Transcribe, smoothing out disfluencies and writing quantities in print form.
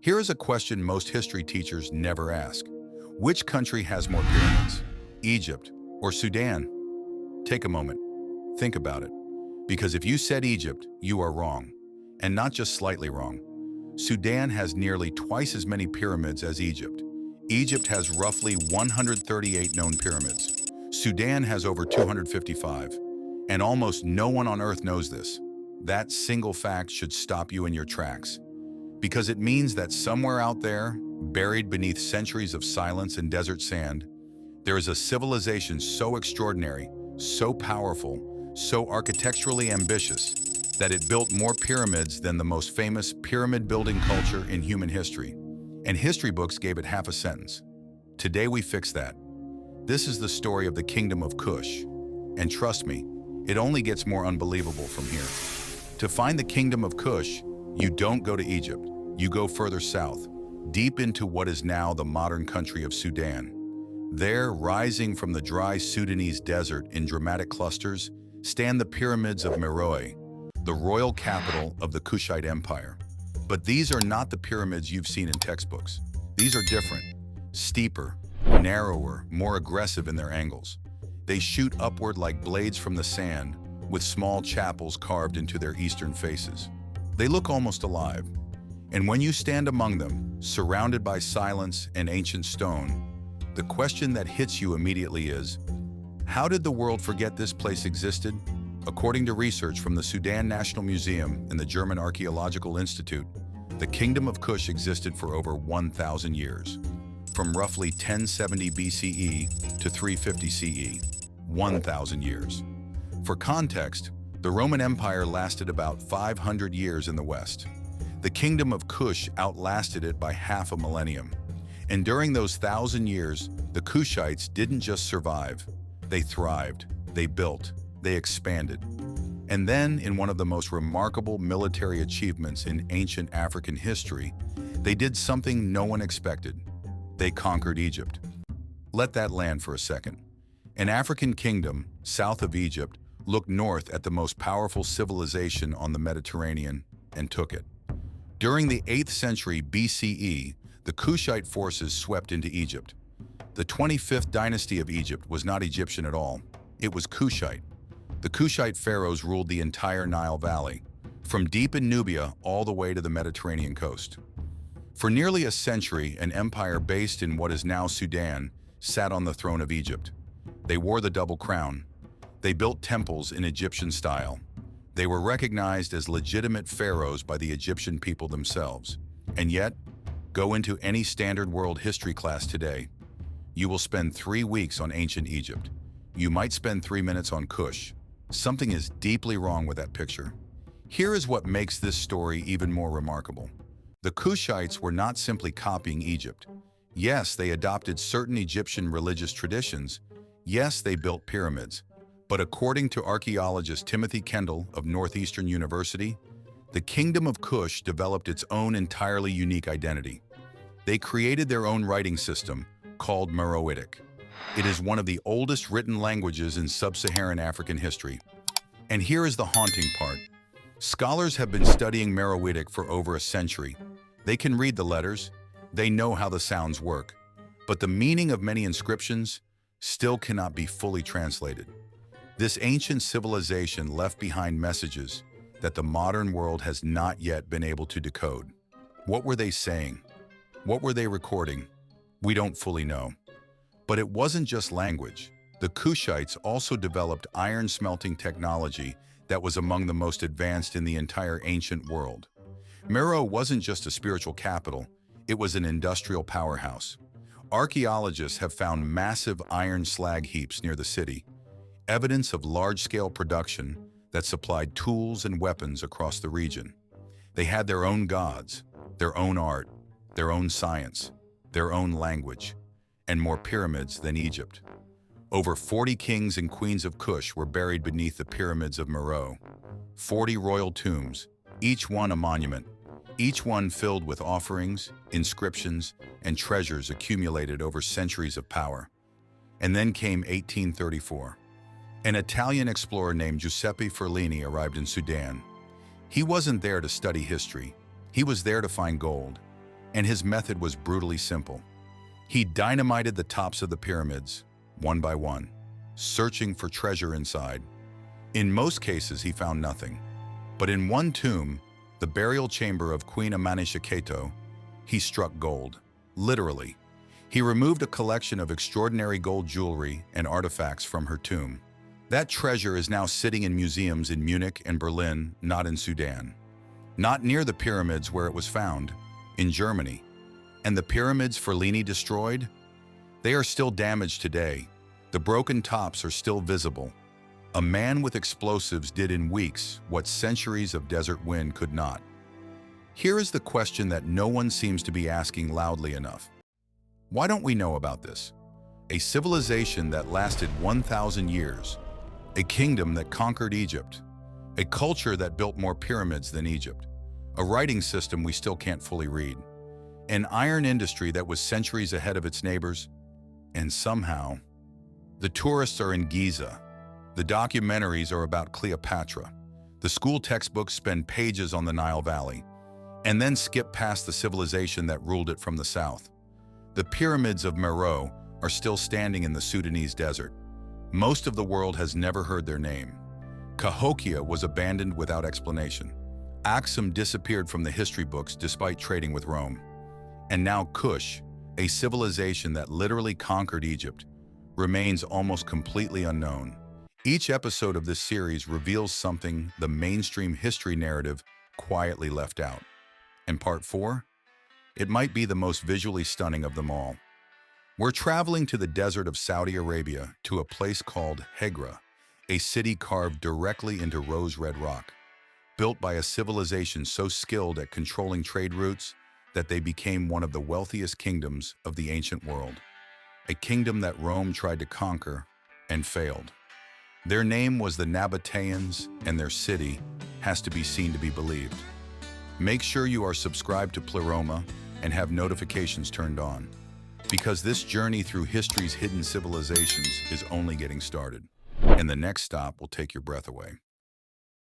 Here is a question most history teachers never ask. Which country has more pyramids? Egypt or Sudan? Take a moment. Think about it. Because if you said Egypt, you are wrong. And not just slightly wrong. Sudan has nearly twice as many pyramids as Egypt. Egypt has roughly 138 known pyramids. Sudan has over 255. And almost no one on Earth knows this. That single fact should stop you in your tracks. Because it means that somewhere out there, buried beneath centuries of silence and desert sand, there is a civilization so extraordinary, so powerful, so architecturally ambitious, that it built more pyramids than the most famous pyramid-building culture in human history. And history books gave it half a sentence. Today we fix that. This is the story of the Kingdom of Kush. And trust me, it only gets more unbelievable from here. To find the Kingdom of Kush, you don't go to Egypt. You go further south, deep into what is now the modern country of Sudan. There, rising from the dry Sudanese desert in dramatic clusters, stand the pyramids of Meroitic, the royal capital of the Kushite Empire. But these are not the pyramids you've seen in textbooks. These are different, steeper, narrower, more aggressive in their angles. They shoot upward like blades from the sand, with small chapels carved into their eastern faces. They look almost alive. And when you stand among them, surrounded by silence and ancient stone, the question that hits you immediately is, how did the world forget this place existed? According to research from the Sudan National Museum and the German Archaeological Institute, the Kingdom of Kush existed for over 1,000 years, from roughly 1070 BCE to 350 CE, 1,000 years. For context, the Roman Empire lasted about 500 years in the West. The Kingdom of Kush outlasted it by half a millennium. And during those 1,000 years, the Kushites didn't just survive. They thrived, they built, they expanded. And then, in one of the most remarkable military achievements in ancient African history, they did something no one expected. They conquered Egypt. Let that land for a second. An African kingdom, south of Egypt, looked north at the most powerful civilization on the Mediterranean and took it. During the 8th century BCE, the Kushite forces swept into Egypt. The 25th dynasty of Egypt was not Egyptian at all. It was Kushite. The Kushite pharaohs ruled the entire Nile Valley, from deep in Nubia all the way to the Mediterranean coast. For nearly a century, an empire based in what is now Sudan sat on the throne of Egypt. They wore the double crown. They built temples in Egyptian style. They were recognized as legitimate pharaohs by the Egyptian people themselves. And yet, go into any standard world history class today. You will spend 3 weeks on ancient Egypt. You might spend 3 minutes on Kush. Something is deeply wrong with that picture. Here is what makes this story even more remarkable. The Kushites were not simply copying Egypt. Yes, they adopted certain Egyptian religious traditions. Yes, they built pyramids. But according to archaeologist Timothy Kendall of Northeastern University, the Kingdom of Kush developed its own entirely unique identity. They created their own writing system, called Meroitic. It is one of the oldest written languages in sub-Saharan African history. And here is the haunting part. Scholars have been studying Meroitic for over a century. They can read the letters, they know how the sounds work, but the meaning of many inscriptions still cannot be fully translated. This ancient civilization left behind messages that the modern world has not yet been able to decode. What were they saying? What were they recording? We don't fully know. But it wasn't just language. The Kushites also developed iron-smelting technology that was among the most advanced in the entire ancient world. Meroe wasn't just a spiritual capital, it was an industrial powerhouse. Archaeologists have found massive iron slag heaps near the city, evidence of large-scale production that supplied tools and weapons across the region. They had their own gods, their own art, their own science, their own language, and more pyramids than Egypt. Over 40 kings and queens of Kush were buried beneath the pyramids of Meroe. 40 royal tombs, each one a monument, each one filled with offerings, inscriptions, and treasures accumulated over centuries of power. And then came 1834. An Italian explorer named Giuseppe Ferlini arrived in Sudan. He wasn't there to study history. He was there to find gold. and his method was brutally simple. He dynamited the tops of the pyramids, one by one, searching for treasure inside. In most cases, he found nothing. But in one tomb, the burial chamber of Queen Amanishakheto, he struck gold, literally. He removed a collection of extraordinary gold jewelry and artifacts from her tomb. That treasure is now sitting in museums in Munich and Berlin, not in Sudan. Not near the pyramids where it was found, in Germany. And the pyramids Ferlini destroyed? They are still damaged today. The broken tops are still visible. A man with explosives did in weeks what centuries of desert wind could not. Here is the question that no one seems to be asking loudly enough. Why don't we know about this? A civilization that lasted 1,000 years, a kingdom that conquered Egypt, a culture that built more pyramids than Egypt, a writing system we still can't fully read, an iron industry that was centuries ahead of its neighbors, and somehow, the tourists are in Giza, the documentaries are about Cleopatra, the school textbooks spend pages on the Nile Valley, and then skip past the civilization that ruled it from the south. The pyramids of Meroitic are still standing in the Sudanese desert. Most of the world has never heard their name. Cahokia was abandoned without explanation. Aksum disappeared from the history books despite trading with Rome. And now Kush, a civilization that literally conquered Egypt, remains almost completely unknown. Each episode of this series reveals something the mainstream history narrative quietly left out. And part 4? It might be the most visually stunning of them all. We're traveling to the desert of Saudi Arabia to a place called Hegra, a city carved directly into rose-red rock, built by a civilization so skilled at controlling trade routes that they became one of the wealthiest kingdoms of the ancient world, a kingdom that Rome tried to conquer and failed. Their name was the Nabateans, and their city has to be seen to be believed. Make sure you are subscribed to PLIROMA and have notifications turned on, because this journey through history's hidden civilizations is only getting started, and the next stop will take your breath away.